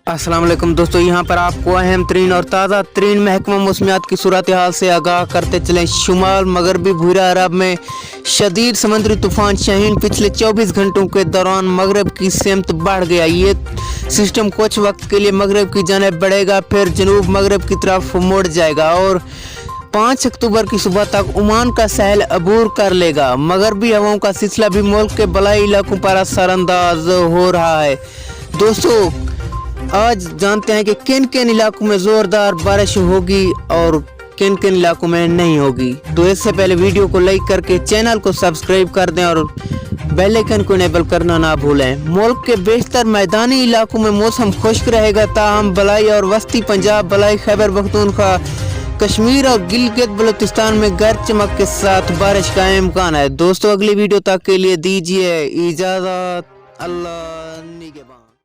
अस्सलाम वालेकुम दोस्तों, यहाँ पर आपको अहम तरीन और ताज़ा तरीन महकमा मौसमियात की सूरत हाल से आगाह करते चलें। शुमाल मगरबी भूरा अरब में शदीद समुद्री तूफान शाहीन पिछले 24 घंटों के दौरान मगरब की सिमत बढ़ गया। ये सिस्टम कुछ वक्त के लिए मगरब की जानिब बढ़ेगा, फिर जनूब मगरब की तरफ मुड़ जाएगा और 5 अक्टूबर की सुबह तक ओमान का सहल अबूर कर लेगा। मगरबी हवाओं का सिलसिला भी मुल्क के बलाई इलाकों पर असरअंदाज हो रहा है। दोस्तों, आज जानते हैं कि किन किन इलाकों में ज़ोरदार बारिश होगी और किन किन इलाकों में नहीं होगी। तो इससे पहले वीडियो को लाइक करके चैनल को सब्सक्राइब कर दें और बेल आइकन को इनेबल करना ना भूलें। मुल्क के बेशतर मैदानी इलाकों में मौसम खुश्क रहेगा, ताहम बलाई और वस्ती पंजाब, बलाई खैबर पख्तूनख्वा, कश्मीर और गिलगित बल्तिस्तान में गरज चमक के साथ बारिश का इम्कान है। दोस्तों, अगली वीडियो तक के लिए दीजिए इजाज़त। अल्लाह